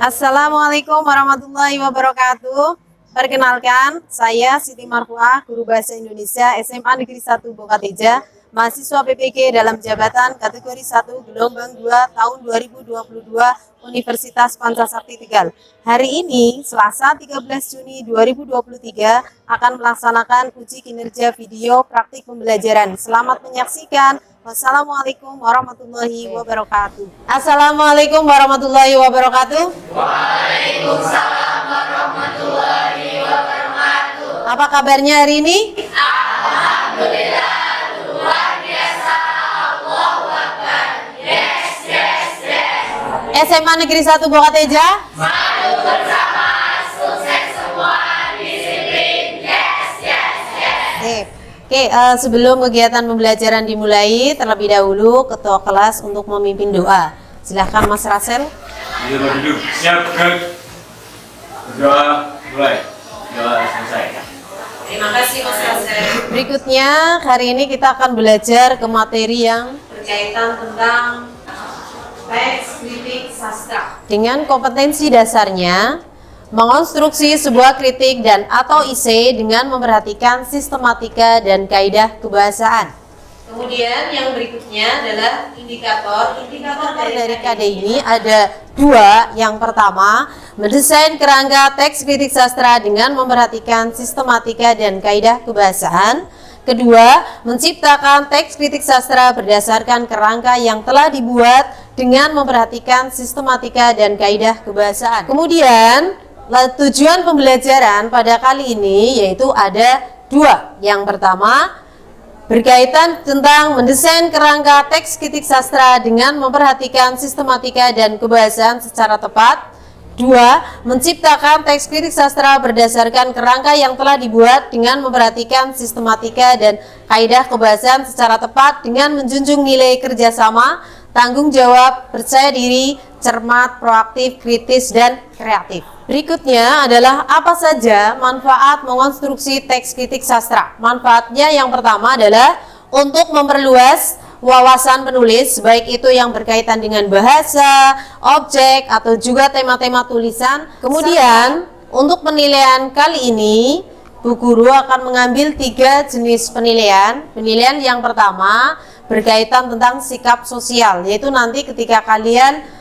Assalamualaikum warahmatullahi wabarakatuh. Perkenalkan, saya Siti Marfuah, Guru Bahasa Indonesia SMA Negeri 1 Bokateja, mahasiswa PPG dalam jabatan kategori 1 gelombang 2 tahun 2022 Universitas Pancasakti Tegal. Hari ini, Selasa 13 Juni 2023, akan melaksanakan uji kinerja video praktik pembelajaran. Selamat menyaksikan. Wassalamualaikum warahmatullahi wabarakatuh. Assalamualaikum warahmatullahi wabarakatuh. Waalaikumsalam warahmatullahi wabarakatuh. Apa kabarnya hari ini? Alhamdulillah, luar biasa. Allahu Akbar. Yes, yes, yes. SMA Negeri 1 Bokateja. Maju bersama, sukses semua, disiplin. Yes, yes, yes. Sip. Oke, sebelum kegiatan pembelajaran dimulai, terlebih dahulu Ketua Kelas untuk memimpin doa. Silahkan Mas Rasel. Duduk, siap, gerak. Doa mulai. Doa selesai. Terima kasih Mas Rasel. Berikutnya, hari ini kita akan belajar ke materi yang berkaitan tentang teks kritik sastra. Dengan kompetensi dasarnya, mengonstruksi sebuah kritik dan atau isi dengan memperhatikan sistematika dan kaidah kebahasaan. Kemudian yang berikutnya adalah indikator. Indikator dari KD ini ada dua. Yang pertama, mendesain kerangka teks kritik sastra dengan memperhatikan sistematika dan kaidah kebahasaan. Kedua, menciptakan teks kritik sastra berdasarkan kerangka yang telah dibuat dengan memperhatikan sistematika dan kaidah kebahasaan. Kemudian, tujuan pembelajaran pada kali ini yaitu ada dua. Yang pertama, berkaitan tentang mendesain kerangka teks kritik sastra dengan memperhatikan sistematika dan kebahasaan secara tepat. Dua, menciptakan teks kritik sastra berdasarkan kerangka yang telah dibuat dengan memperhatikan sistematika dan kaidah kebahasaan secara tepat dengan menjunjung nilai kerjasama, tanggung jawab, percaya diri, cermat, proaktif, kritis, dan kreatif. Berikutnya adalah apa saja manfaat mengonstruksi teks kritik sastra. Manfaatnya yang pertama adalah untuk memperluas wawasan penulis, baik itu yang berkaitan dengan bahasa, objek, atau juga tema-tema tulisan. Kemudian, untuk penilaian kali ini, Bu Guru akan mengambil 3 jenis penilaian. Penilaian yang pertama berkaitan tentang sikap sosial, yaitu nanti ketika kalian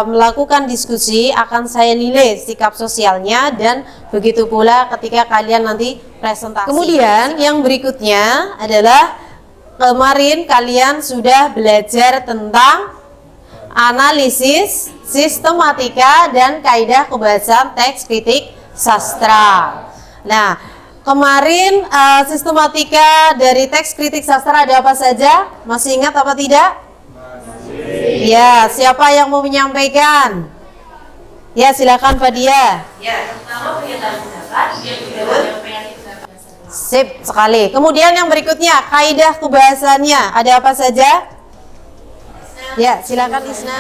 melakukan diskusi akan saya nilai sikap sosialnya, dan begitu pula ketika kalian nanti presentasi. Kemudian yang berikutnya adalah kemarin kalian sudah belajar tentang analisis, sistematika, dan kaidah kebahasaan teks kritik sastra. Nah, kemarin sistematika dari teks kritik sastra ada apa saja? Masih ingat apa tidak? Ya, siapa yang mau menyampaikan? Ya, silakan Fadia. Ya, pertama pernyataan pendapat, yang kedua penyampaian pendapat. Sip sekali. Kemudian yang berikutnya, kaidah kebahasaannya ada apa saja? Ya, silakan Isna.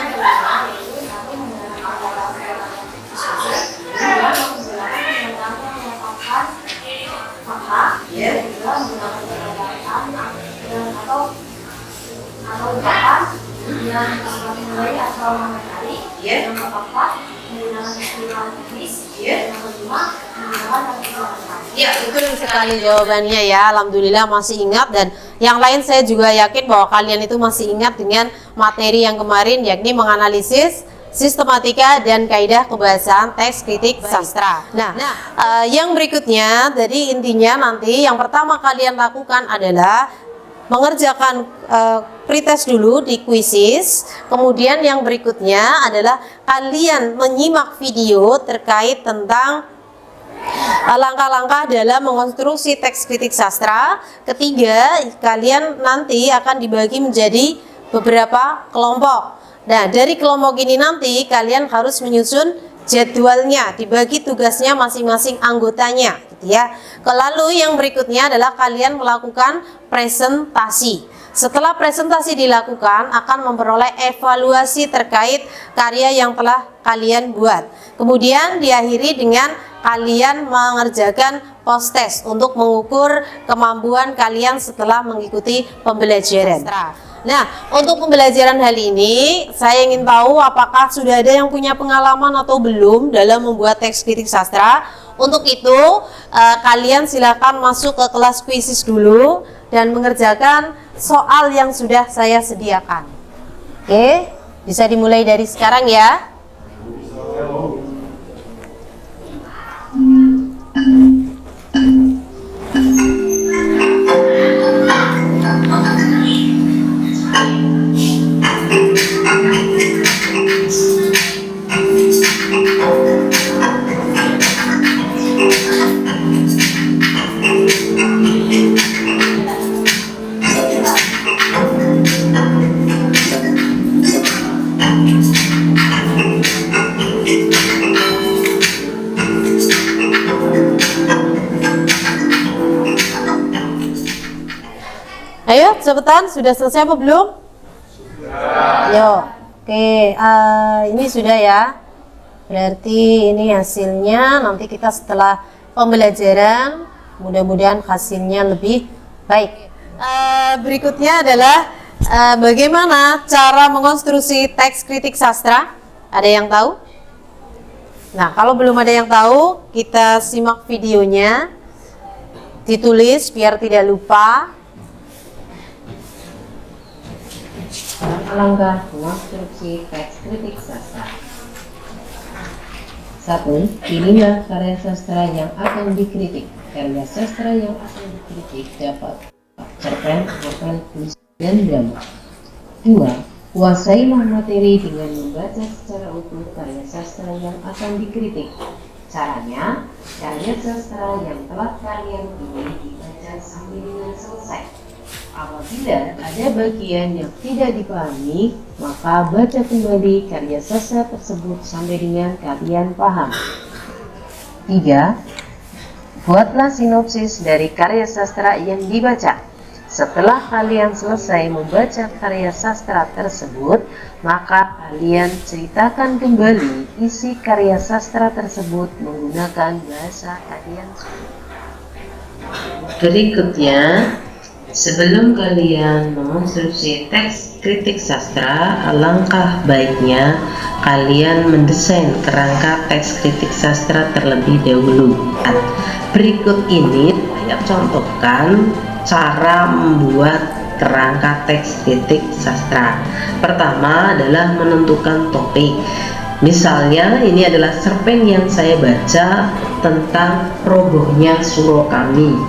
yang menilai atau mengenali, yang keempat menggunakan istilah teknis, yang kelima menggunakan istilah. Ya, betul sekali jawabannya ya. Alhamdulillah masih ingat, dan yang lain saya juga yakin bahwa kalian itu masih ingat dengan materi yang kemarin, yakni menganalisis sistematika dan kaidah kebahasaan teks kritik sastra. Nah, yang berikutnya, jadi intinya nanti yang pertama kalian lakukan adalah mengerjakan pretest dulu di quizzes. Kemudian yang berikutnya adalah kalian menyimak video terkait tentang langkah-langkah dalam mengonstruksi teks kritik sastra. Ketiga, kalian nanti akan dibagi menjadi beberapa kelompok. Nah, dari kelompok ini nanti kalian harus menyusun jadwalnya, dibagi tugasnya masing-masing anggotanya, gitu ya. Lalu yang berikutnya adalah kalian melakukan presentasi. Setelah presentasi dilakukan, akan memperoleh evaluasi terkait karya yang telah kalian buat. Kemudian diakhiri dengan kalian mengerjakan post test untuk mengukur kemampuan kalian setelah mengikuti pembelajaran. Nah, untuk pembelajaran hal ini, saya ingin tahu apakah sudah ada yang punya pengalaman atau belum dalam membuat teks kritik sastra. Untuk itu, kalian silakan masuk ke kelas kuisis dulu dan mengerjakan soal yang sudah saya sediakan. Oke, bisa dimulai dari sekarang ya. Ayo, cepetan. Sudah selesai apa belum? Yo, oke. Ini sudah ya. Berarti ini hasilnya. Nanti kita setelah pembelajaran, mudah-mudahan hasilnya lebih baik. Berikutnya adalah bagaimana cara mengonstruksi teks kritik sastra. Ada yang tahu? Nah, kalau belum ada yang tahu, kita simak videonya. Ditulis biar tidak lupa. Langkah konstruksi teks kritik sastra. 1. Pilihlah karya sastra yang akan dikritik. Karya sastra yang akan dikritik dapat cerpen, novel, puisi, dan drama. 2. Kuasailah materi dengan membaca secara utuh karya sastra yang akan dikritik. Caranya, karya sastra yang telah kalian pilih dibaca sampai dengan selesai. Apabila ada bagian yang tidak dipahami, maka baca kembali karya sastra tersebut sampai dengan kalian paham. 3. Buatlah sinopsis dari karya sastra yang dibaca. Setelah kalian selesai membaca karya sastra tersebut, maka kalian ceritakan kembali isi karya sastra tersebut menggunakan bahasa kalian sendiri. Berikutnya, sebelum kalian mengonstruksi teks kritik sastra, alangkah baiknya kalian mendesain kerangka teks kritik sastra terlebih dahulu. Berikut ini saya contohkan cara membuat kerangka teks kritik sastra. Pertama adalah menentukan topik. Misalnya ini adalah cerpen yang saya baca tentang robohnya surau kami.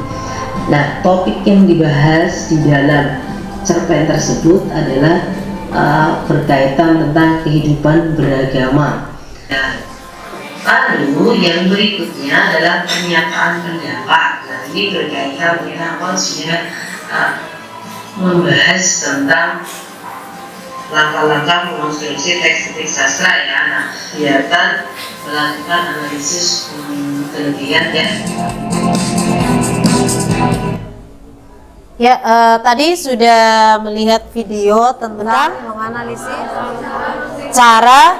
Nah, topik yang dibahas di dalam cerpen tersebut adalah berkaitan tentang kehidupan beragama. Nah, lalu yang berikutnya adalah pernyataan pendapat. Nah, ini berkaitan dengan sudah membahas tentang langkah-langkah mengonstruksi teks kritik sastra ya. Nah, biarkan melakukan analisis berlebihan ya. Ya, tadi sudah melihat video tentang menganalisis cara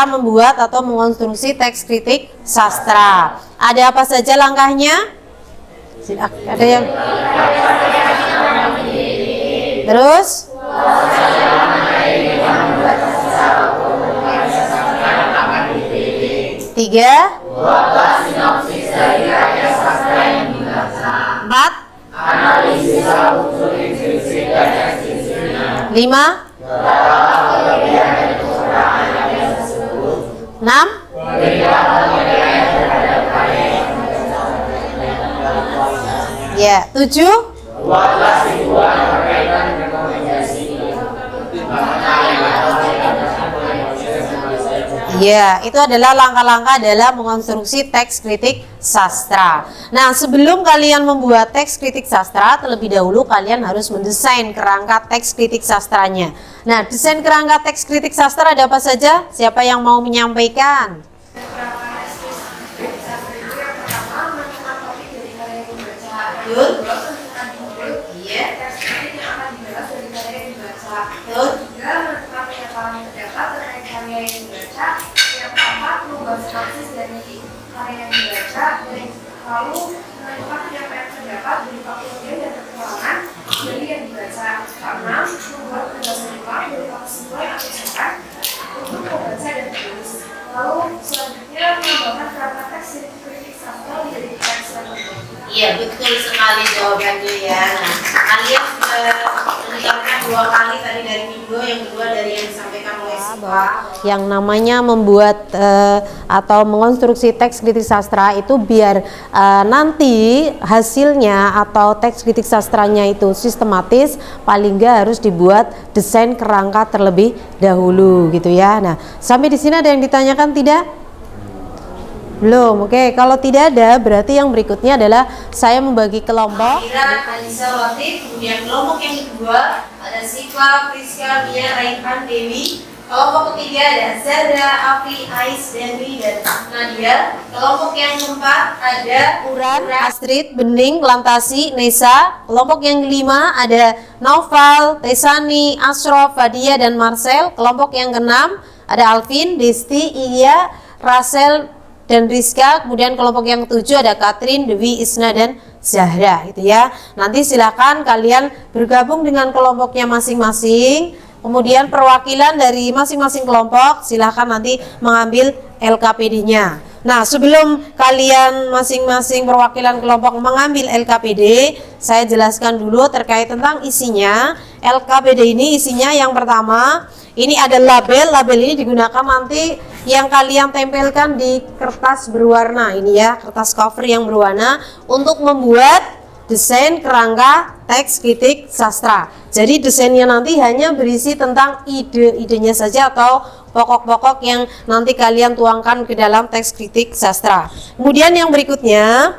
membuat atau mengonstruksi teks kritik sastra. Ada apa saja langkahnya? Ada yang terus? Tiga. Buatlah sinopsis dari karya sastra yang dibaca. 4. Analisis unsur intrinsik dan ekstrinsik. 5. Data kelebihan dan kekurangan karya tersebut. 6. Berikan penilaian terhadap karya yang dibaca. Ya, 7. Buatlah simpulan berkaitan dengan rekomendasi. Ya, itu adalah langkah-langkah dalam mengonstruksi teks kritik sastra. Nah, sebelum kalian membuat teks kritik sastra, terlebih dahulu kalian harus mendesain kerangka teks kritik sastranya. Nah, desain kerangka teks kritik sastra ada apa saja? Siapa yang mau menyampaikan? Sinopsis dari karya yang dibaca, lalu menentukan penyampaian pendapat berupa kelebihan dan kekurangan Iya, betul sekali jawabannya ya. Nah, kalian sudah mendengarkan 2 kali tadi dari video, yang kedua dari yang disampaikan oleh Siva. Yang namanya membuat atau mengonstruksi teks kritik sastra itu biar nanti hasilnya atau teks kritik sastranya itu sistematis, paling nggak harus dibuat desain kerangka terlebih dahulu gitu ya. Nah, sampai di sini ada yang ditanyakan tidak? Belum. Oke, kalau tidak ada berarti yang berikutnya adalah saya membagi kelompok. Ira, Anissa, Latif. Kemudian kelompok yang kedua ada Siva, Priska, Mia, Raihan, Dewi. Kelompok ketiga ada Zara, Afi, Ais, Dewi, dan Nadia. Kelompok yang keempat ada Uran, Astrid, Bening, Lantasi, Nesa. Kelompok yang kelima ada Naufal, Tesani, Asrof, Fadia, dan Marcel. Kelompok yang keenam ada Alvin, Desti, Iya, Rasel, dan Rizka. Kemudian kelompok yang ketujuh ada Katrin, Dewi, Isna, dan Zahra gitu ya. Nanti silakan kalian bergabung dengan kelompoknya masing-masing. Kemudian perwakilan dari masing-masing kelompok silakan nanti mengambil LKPD-nya. Nah, sebelum kalian masing-masing perwakilan kelompok mengambil LKPD, saya jelaskan dulu terkait tentang isinya. LKPD ini isinya yang pertama, ini ada label. Label ini digunakan nanti yang kalian tempelkan di kertas berwarna ini ya, kertas cover yang berwarna untuk membuat desain kerangka teks kritik sastra. Jadi desainnya nanti hanya berisi tentang ide-idenya saja atau pokok-pokok yang nanti kalian tuangkan ke dalam teks kritik sastra. Kemudian yang berikutnya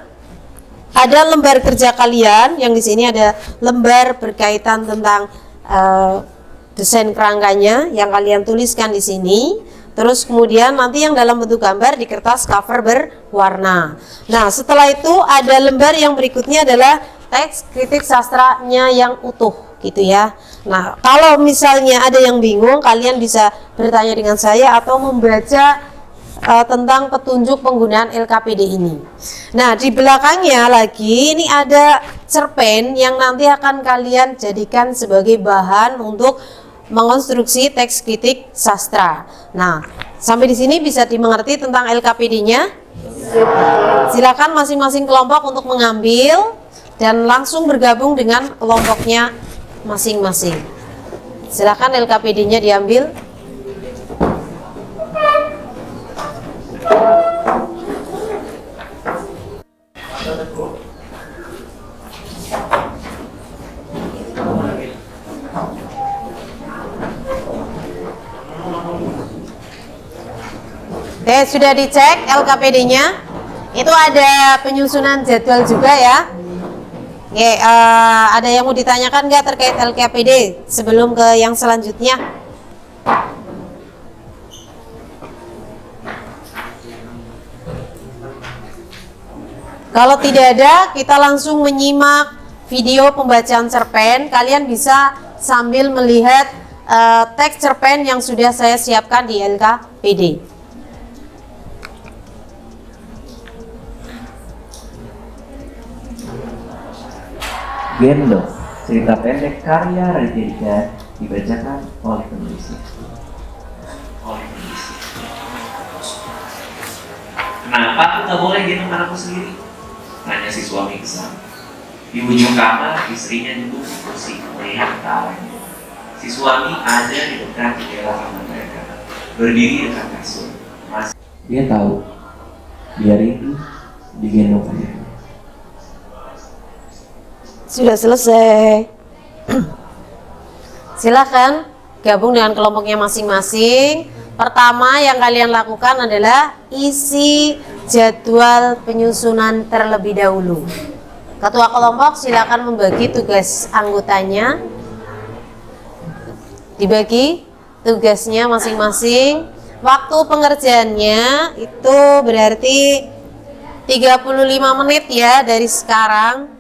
ada lembar kerja kalian, yang di sini ada lembar berkaitan tentang desain kerangkanya yang kalian tuliskan di sini. Terus kemudian nanti yang dalam bentuk gambar di kertas cover berwarna. Nah, setelah itu ada lembar yang berikutnya adalah teks kritik sastranya yang utuh gitu ya. Nah, kalau misalnya ada yang bingung, kalian bisa bertanya dengan saya atau membaca tentang petunjuk penggunaan LKPD ini. Nah, di belakangnya lagi ini ada cerpen yang nanti akan kalian jadikan sebagai bahan untuk mengonstruksi teks kritik sastra. Nah, sampai di sini bisa dimengerti tentang LKPD-nya? Silakan masing-masing kelompok untuk mengambil dan langsung bergabung dengan kelompoknya masing-masing. Silakan LKPD-nya diambil. Oke, sudah dicek LKPD-nya. Itu ada penyusunan jadwal juga ya. Oke, ada yang mau ditanyakan nggak terkait LKPD sebelum ke yang selanjutnya? Kalau tidak ada, kita langsung menyimak video pembacaan cerpen. Kalian bisa sambil melihat teks cerpen yang sudah saya siapkan di LKPD. Gendong, cerita pendek karya Raditya dibacakan oleh penulisnya. Kenapa aku gak boleh gendong anakku sendiri? Tanya si suami kesal. Di ujung kamar, istrinya duduk di kursi melihat ke arahnya. Si suami ada di dekat jendela kamar mereka, berdiri dekat kasur. Dia tahu, dia rindu digendong ayahnya. Sudah selesai. Silakan gabung dengan kelompoknya masing-masing. Pertama yang kalian lakukan adalah isi jadwal penyusunan terlebih dahulu. Ketua kelompok silakan membagi tugas anggotanya. Dibagi tugasnya masing-masing. Waktu pengerjaannya itu berarti 35 menit ya dari sekarang.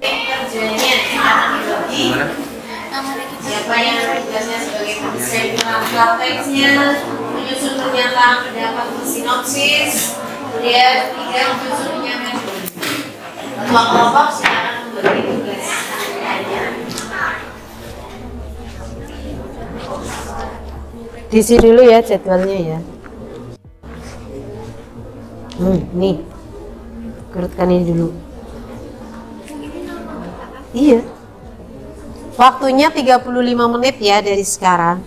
Kerjanya akan dibagi. Siapa yang tugasnya sebagai pendesain kerangka teksnya, menyusun pernyataan pendapat sinopsis, kemudian 3 menyusun penyampaian. Ketua kelompok silakan membagi tugas. Diisi dulu ya jadwalnya ya. Nih. Urutkan ini dulu. Iya. Waktunya 35 menit ya dari sekarang.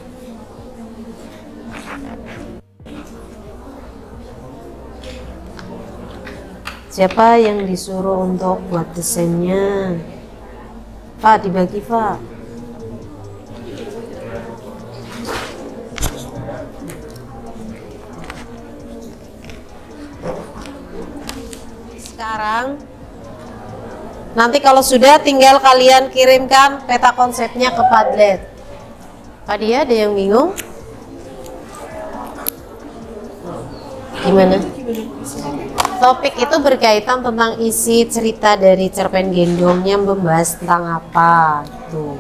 Siapa yang disuruh untuk buat desainnya? Pak, dibagi Pak. Sekarang nanti kalau sudah tinggal kalian kirimkan peta konsepnya ke Padlet. Pak Dia, ada yang bingung? Gimana? Topik itu berkaitan tentang isi cerita dari cerpen gendongnya, membahas tentang apa gitu.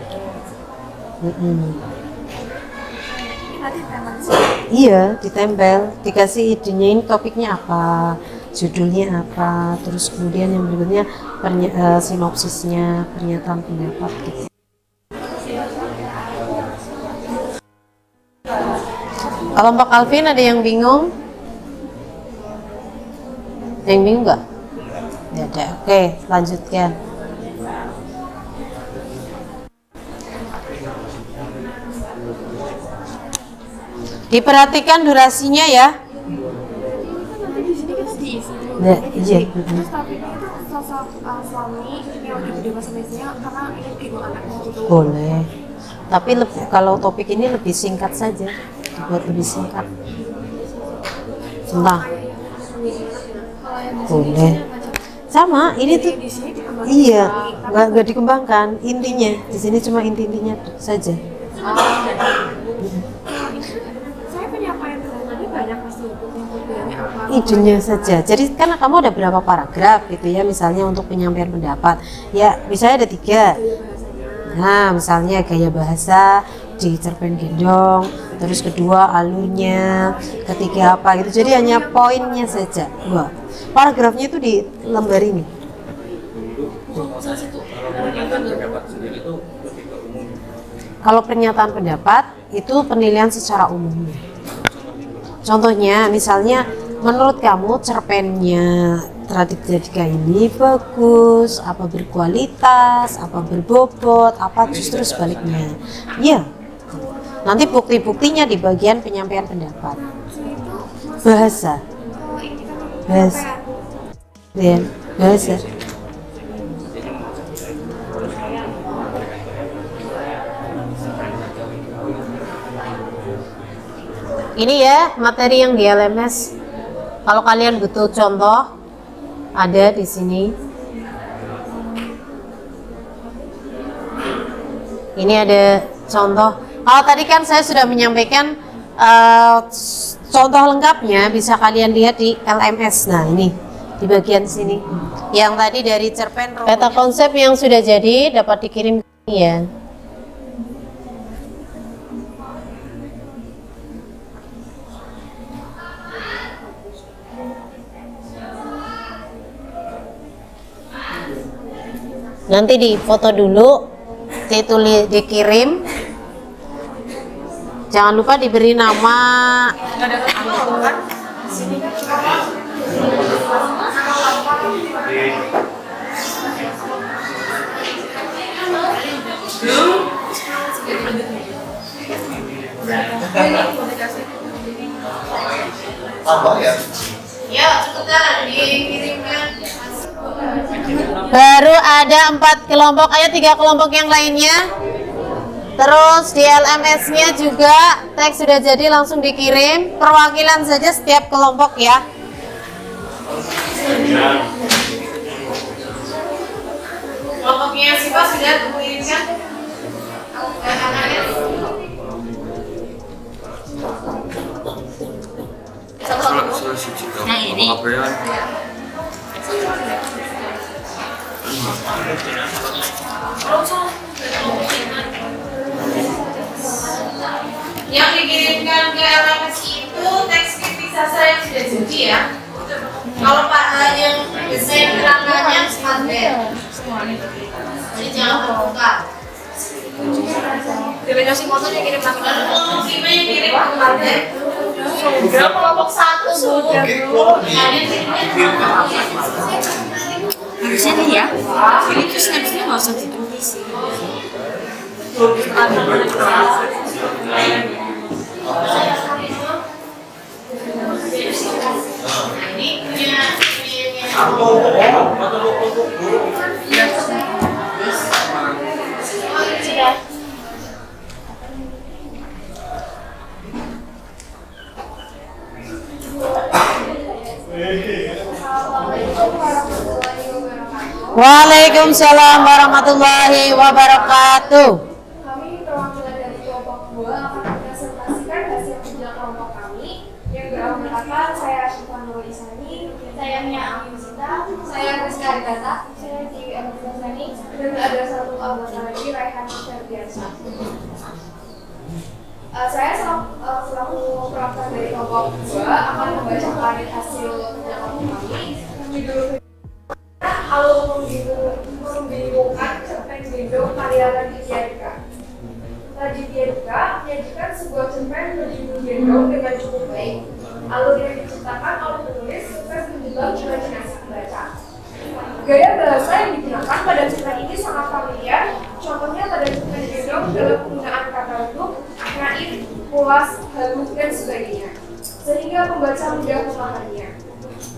Iya, ditempel, dikasih idenya ini topiknya apa, judulnya apa, terus kemudian yang berikutnya sinopsisnya, pernyataan pendapat gitu. Kelompok Alvin ada yang bingung? Ada yang bingung nggak? Ya ada. Oke, lanjutkan. Diperhatikan durasinya ya. Nah, iya. Terus topiknya itu sosok suami yang lagi berdua sama istrinya karena ingin ibu anaknya gitu. Boleh. Tapi kalau topik ini lebih singkat saja, dibuat lebih singkat. Tentang. Boleh. Sama, ini tuh. Iya, nggak dikembangkan. Intinya di sini cuma intinya saja. Saya penyampaian tadi banyak pasti bilangnya apa. Idenya saja. Jadi kan kamu ada berapa paragraf gitu ya, misalnya untuk penyampaian pendapat. Ya, misalnya ada 3. Nah, misalnya gaya bahasa di cerpen gendong, terus kedua alurnya, ketiga apa gitu. Jadi hanya poinnya saja. Wah, paragrafnya itu di lembar ini. Kalau pernyataan pendapat itu penilaian secara umumnya. Contohnya, misalnya menurut kamu cerpennya Raditya ini bagus, apa berkualitas, apa berbobot, apa justru sebaliknya. Ya, nanti bukti-buktinya di bagian penyampaian pendapat. Bahasa. Ya, bahasa. Ini ya materi yang di LMS. Kalau kalian butuh contoh, ada di sini. Ini ada contoh. Kalau tadi kan saya sudah menyampaikan contoh lengkapnya, bisa kalian lihat di LMS. Nah, ini di bagian sini. Yang tadi dari cerpen peta konsep yang sudah jadi dapat dikirim ke sini ya. Nanti difoto dulu, dikirim. Jangan lupa diberi nama. Ya, cepetan dikirimkan. Baru ada 4 kelompok, ayo 3 kelompok yang lainnya. Terus di LMS-nya juga teks sudah jadi, langsung dikirim. Perwakilan saja setiap kelompok ya. Kelompoknya Siva sudah mengirimkan. Yang ini. Yang dikirimkan ke LMS itu teks kritisasa yang sudah jadi ya. Kalau Pak yang desain kerangkanya Padlet, jadi jangan terbuka. Delegasi fotonya kirim lagi. Gimana yang kirim ke Padlet? Sudah kelompok 1 Bu. Kalian kirimnya Harusnya nih ya. Ini tuh snapsnya nggak usah ditulis sih. Waalaikumsalam warahmatullahi wabarakatuh. Kami perwakilan dari kelompok 2 akan mempresentasikan hasil kerja kelompok kami yang beranggotakan saya Syifa Nurul Isani, saya Mia Amin Sinta, saya Rizka Aritata, saya Dewi Anastasani, dan ada satu anggota lagi Raihan Syarbiansa. Saya selaku perwakilan dari kelompok 2 akan membacakan hasil kerja kelompok kami. Judul Alur membingungkan cerpen gendong karya Raditya Dika. Raditya Dika menyajikan sebuah cerpen berjudul Gendong dengan cukup baik. Alur yang diciptakan oleh penulis sukses menjebak imajinasi pembaca. Gaya bahasa yang digunakan pada cerpen ini sangat familiar. Contohnya pada cerpen Gendong dalam penggunaan kata untuk, naif, puas, halu, dan sebagainya, sehingga pembaca mudah memahaminya.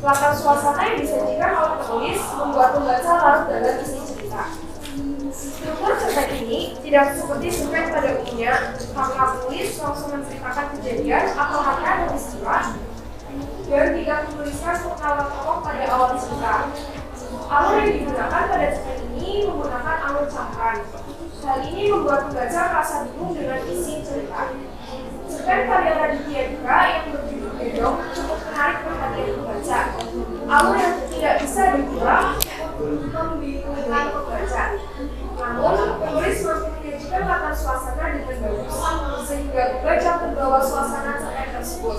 Latar suasana yang disajikan oleh penulis membuat pembaca larut dalam isi cerita. Struktur cerpen ini tidak seperti cerpen pada umumnya, karena penulis langsung menceritakan kejadian atau rangkaian peristiwa dan tidak menuliskan pengalaman tokoh pada awal cerita. Alur yang digunakan pada cerpen ini menggunakan alur campuran. Hal ini membuat pembaca merasa bingung dengan isi cerita. Cerpen karya Raditya Dika yang berjudul Gendong cukup menarik perhatian pembaca. Alur yang tidak bisa dibilang membingungkan pembaca. Namun, penulis mampu menyajikan latar suasana dengan bagus, sehingga pembaca terbawa suasana cerpen tersebut.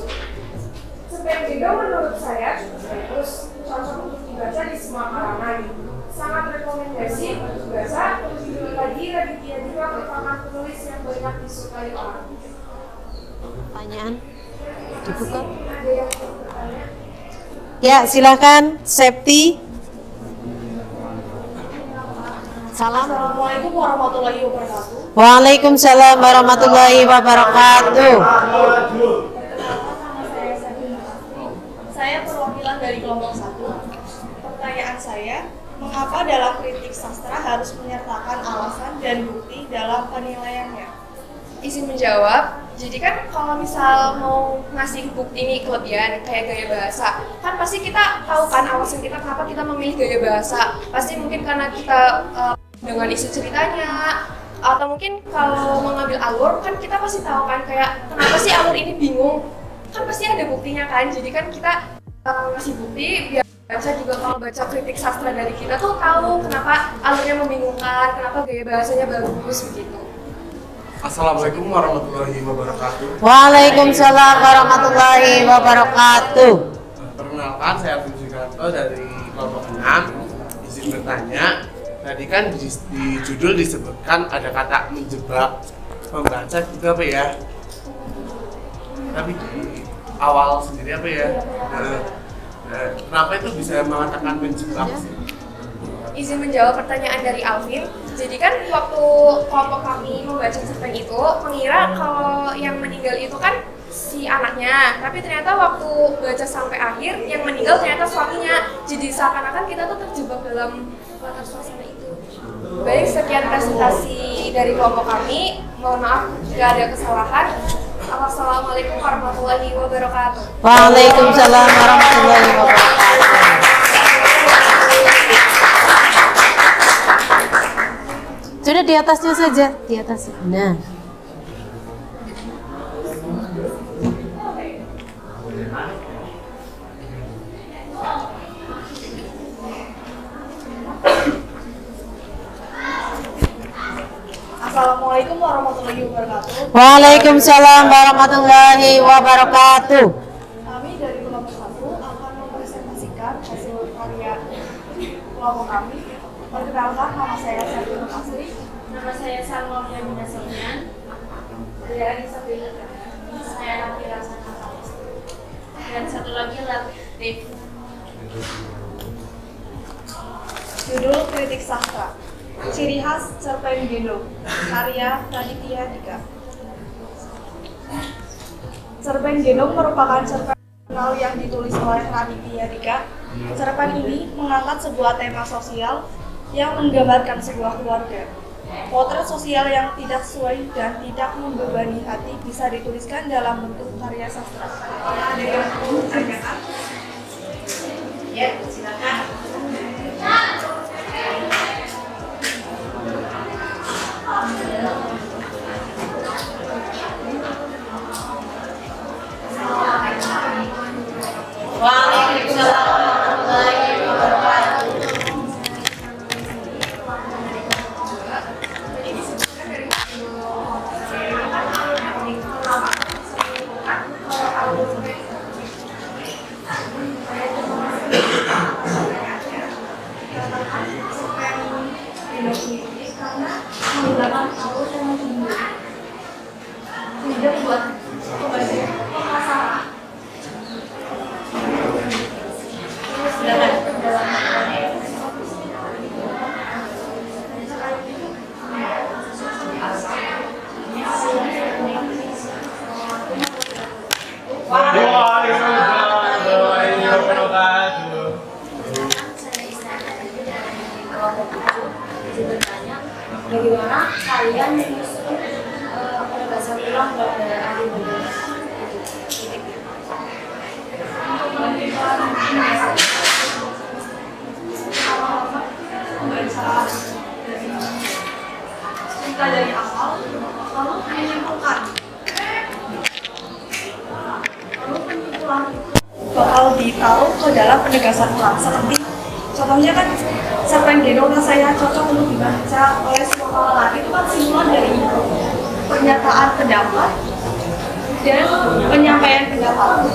Cerpen Gendong menurut saya cukup bagus, cocok untuk dibaca di semua kalangan. Sangat rekomendasi untuk dibaca. Lebih lagi, Raditya Dika merupakan penulis yang banyak disukai orang. Pertanyaan dibuka. Ya, silakan. Septi. Salam. Assalamualaikum warahmatullahi wabarakatuh. Waalaikumsalam warahmatullahi wabarakatuh. Saya perwakilan dari kelompok 1. Pertanyaan saya, mengapa dalam kritik sastra harus menyertakan alasan dan bukti dalam penilaiannya? Izin menjawab. Jadi kan kalau misal mau ngasih bukti ini kelebihan kayak gaya bahasa, kan pasti kita tahu kan alasan kita kenapa kita memilih gaya bahasa. Pasti mungkin karena kita dengan isi ceritanya, atau mungkin kalau mengambil alur kan kita pasti tahu kan kayak kenapa sih alur ini bingung. Kan pasti ada buktinya kan. Jadi kan kita ngasih bukti biar baca juga kalau baca kritik sastra dari kita tuh tahu kenapa alurnya membingungkan, kenapa gaya bahasanya bagus begitu. Assalamualaikum warahmatullahi wabarakatuh. Waalaikumsalam warahmatullahi wabarakatuh. Perkenalkan, saya Abdul Sugiarto dari kelompok 6. Izin bertanya, tadi kan di judul disebutkan ada kata menjebak pembaca gitu apa ya? Tapi di awal sendiri apa ya? Kenapa itu bisa mengatakan menjebak sih? Izin menjawab pertanyaan dari Alvin. Jadi kan waktu kelompok kami membaca cerpen itu mengira kalau yang meninggal itu kan si anaknya, tapi ternyata waktu baca sampai akhir yang meninggal ternyata suaminya. Jadi seakan-akan kita tuh terjebak dalam latar suasana itu. Baik, sekian presentasi dari kelompok kami. Mohon maaf jika ada kesalahan. Wassalamualaikum warahmatullahi wabarakatuh. Waalaikumsalam warahmatullahi wabarakatuh. Sudah di atasnya saja, di atas. Nah. Assalamualaikum warahmatullahi wabarakatuh. Waalaikumsalam warahmatullahi wabarakatuh. Kami dari kelompok 1 akan mempresentasikan hasil karya kelompok kami. Perkenalkan, nama saya Sarjana Asri. Nama saya Salma Yamina Sonian. Saya Anissa Bella. Saya Nafira Sanata. Dan satu lagi Latif. Judul Kritik Sastra. Ciri khas cerpen gendong. Karya Raditya Dika. Cerpen gendong merupakan cerpen yang ditulis oleh Raditya Dika. Cerpen ini mengangkat sebuah tema sosial yang menggambarkan sebuah keluarga. Potret sosial yang tidak sesuai dan tidak membebani hati bisa dituliskan dalam bentuk karya sastra. Ada yang mau ditanyakan? Ya, silakan. Waalaikumsalam warahmatullahi wabarakatuh. Karena menggunakan alur yang tinggi. Tidak buat pemasaran. Bagaimana kalian menyusun penegasan ulang pada ahli benar? Kita dari awal, lalu menyimpulkan. Lalu penyimpulan itu bakal ditaruh ke dalam penegasan ulang. Seperti contohnya kan cerpen gendong rasanya cocok untuk dibaca oleh semua kalangan. Itu kan simpulan dari pernyataan pendapat dan penyampaian pendapat.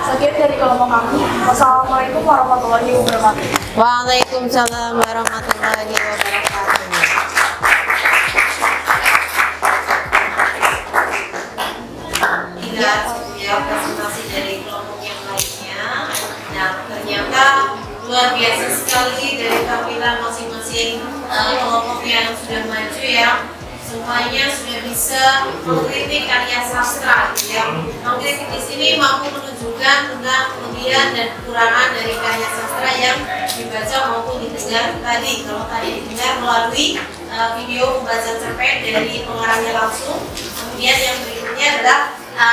Sekian dari kelompok kami. Wassalamualaikum warahmatullahi wabarakatuh. Waalaikumsalam warahmatullahi wabarakatuh. Ingat ya presentasi dari kelompok yang lainnya. Nah, ternyata luar biasa sekali dari tampilan masing-masing kelompok yang sudah maju ya. Semuanya sudah bisa mengkritik karya sastra, gitu ya. Mengkritik di sini mampu menunjukkan tentang kelebihan dan kekurangan dari karya sastra yang dibaca maupun didengar tadi. Kalau tadi didengar melalui video pembaca cerpen dari pengarangnya langsung. Kemudian yang berikutnya adalah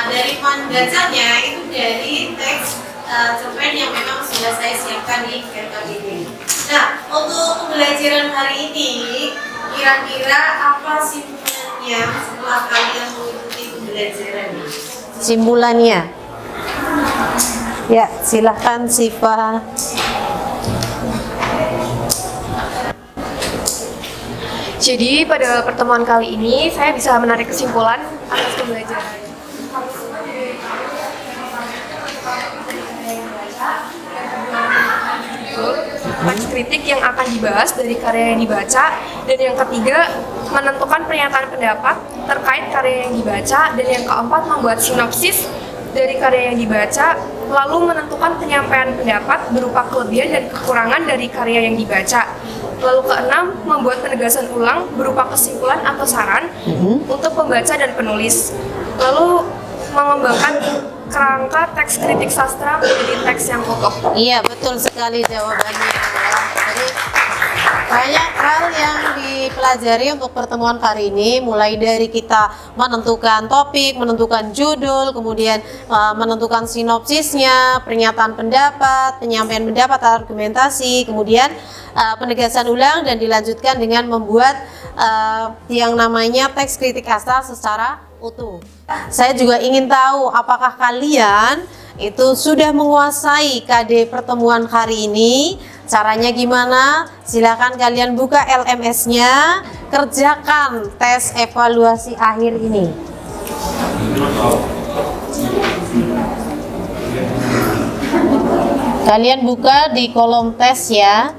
dari membacanya itu dari teks cerpen yang memang sudah saya siapkan di KKBD. Nah, untuk pembelajaran hari ini, kira-kira apa simpulannya setelah kalian mengikuti pembelajaran ini? Simpulannya? Ya, silahkan Siva. Jadi pada pertemuan kali ini saya bisa menarik kesimpulan atas pembelajaran. Teks kritik yang akan dibahas dari karya yang dibaca, dan yang ketiga menentukan pernyataan pendapat terkait karya yang dibaca, dan yang keempat membuat sinopsis dari karya yang dibaca, lalu menentukan penyampaian pendapat berupa kelebihan dan kekurangan dari karya yang dibaca. Lalu keenam, membuat penegasan ulang berupa kesimpulan atau saran untuk pembaca dan penulis. Lalu mengembangkan kerangka teks kritik sastra menjadi teks yang kokoh. Iya, betul sekali jawabannya. Jadi banyak hal yang dipelajari untuk pertemuan kali ini, mulai dari kita menentukan topik, menentukan judul, kemudian menentukan sinopsisnya, pernyataan pendapat, penyampaian pendapat, argumentasi, kemudian penegasan ulang, dan dilanjutkan dengan membuat yang namanya teks kritik sastra secara utuh. Saya juga ingin tahu apakah kalian itu sudah menguasai KD pertemuan hari ini. Caranya gimana? Silakan kalian buka LMS-nya, kerjakan tes evaluasi akhir ini. Kalian buka di kolom tes ya.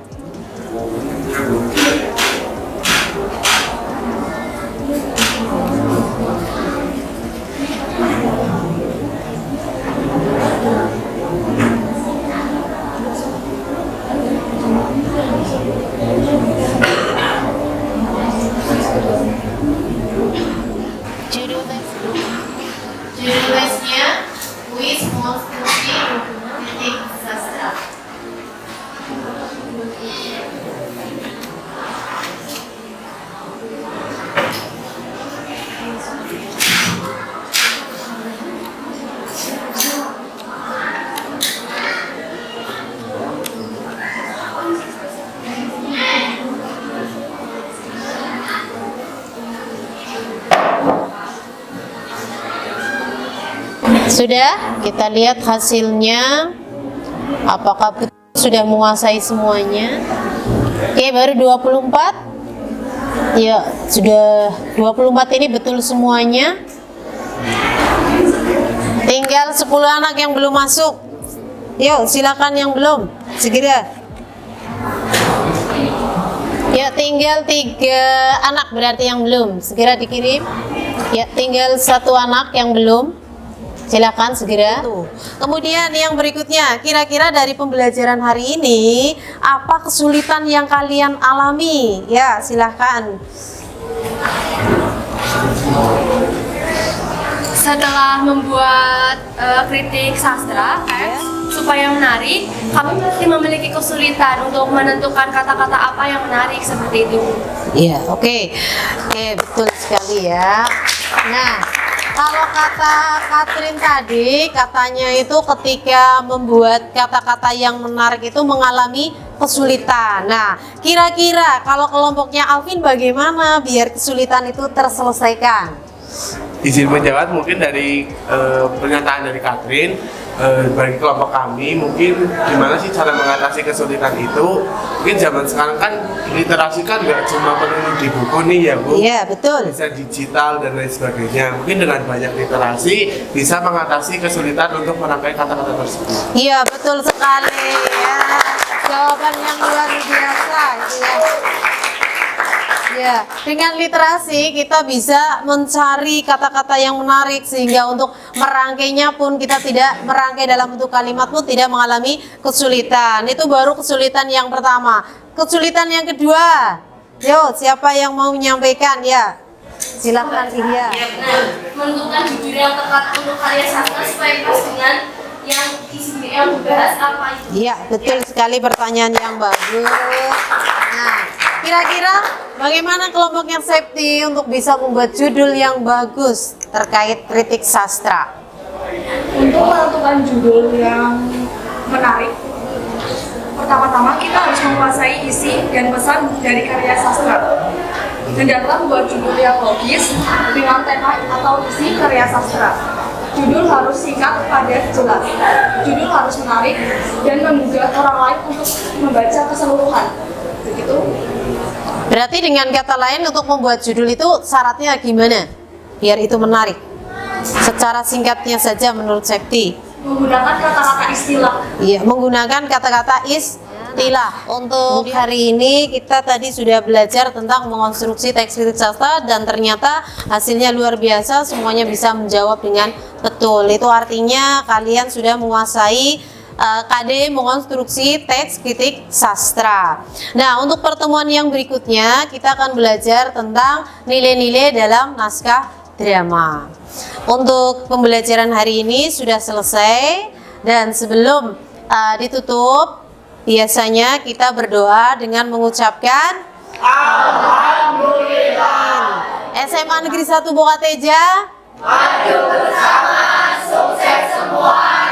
Sudah, kita lihat hasilnya. Apakah Putri sudah menguasai semuanya? Oke, baru 24. Ya, sudah 24 ini betul semuanya. Tinggal 10 anak yang belum masuk. Yuk, silakan yang belum, segera. Ya, tinggal 3 anak berarti yang belum, segera dikirim. Ya, tinggal 1 anak yang belum. Silakan segera. Kemudian yang berikutnya, kira-kira dari pembelajaran hari ini apa kesulitan yang kalian alami? Ya, silakan. Setelah membuat kritik sastra, supaya menarik, kami masih memiliki kesulitan untuk menentukan kata-kata apa yang menarik seperti itu. Iya, oke, betul sekali ya. Nah, kalau kata Katrin tadi, katanya itu ketika membuat kata-kata yang menarik itu mengalami kesulitan. Nah, kira-kira kalau kelompoknya Alvin bagaimana biar kesulitan itu terselesaikan? Izin menjawab mungkin dari pernyataan dari Katrin, bagi kelompok kami mungkin gimana sih cara mengatasi kesulitan itu. Mungkin zaman sekarang kan literasi kan nggak cuma perlu di buku nih ya Bu. Iya, betul. Bisa digital dan lain sebagainya. Mungkin dengan banyak literasi bisa mengatasi kesulitan untuk merangkai kata-kata tersebut. Iya, betul sekali ya. Jawaban yang luar biasa itu ya. Ya, dengan literasi kita bisa mencari kata-kata yang menarik sehingga untuk merangkainya pun kita tidak merangkai dalam bentuk kalimat pun tidak mengalami kesulitan. Itu baru kesulitan yang pertama. Kesulitan yang kedua, yo siapa yang mau menyampaikan ya? Silakan Ihya. Ya benar. Menentukan judul yang tepat untuk karya sastra supaya pas dengan yang isinya yang dibahas apa itu. Iya, betul sekali, pertanyaan yang bagus. Nah, kira-kira bagaimana kelompok yang safety untuk bisa membuat judul yang bagus terkait kritik sastra? Untuk menentukan judul yang menarik, pertama-tama kita harus menguasai isi dan pesan dari karya sastra. Dan dalam membuat judul yang logis dengan tema atau isi karya sastra. Judul harus singkat, padat, jelas. Judul harus menarik dan menggugah orang lain untuk membaca keseluruhan. Begitu. Berarti dengan kata lain untuk membuat judul itu syaratnya gimana? Biar itu menarik. Secara singkatnya saja menurut Sekti. Menggunakan kata-kata istilah. Iya, menggunakan kata-kata istilah. Untuk hari ini kita tadi sudah belajar tentang mengonstruksi teks kritik sastra dan ternyata hasilnya luar biasa, semuanya bisa menjawab dengan betul. Itu artinya kalian sudah menguasai KD mengonstruksi teks kritik sastra. Nah, untuk pertemuan yang berikutnya kita akan belajar tentang nilai-nilai dalam naskah drama. Untuk pembelajaran hari ini sudah selesai dan sebelum ditutup biasanya kita berdoa dengan mengucapkan Alhamdulillah. SMA Negeri 1 Bokateja maju bersama, sukses semua.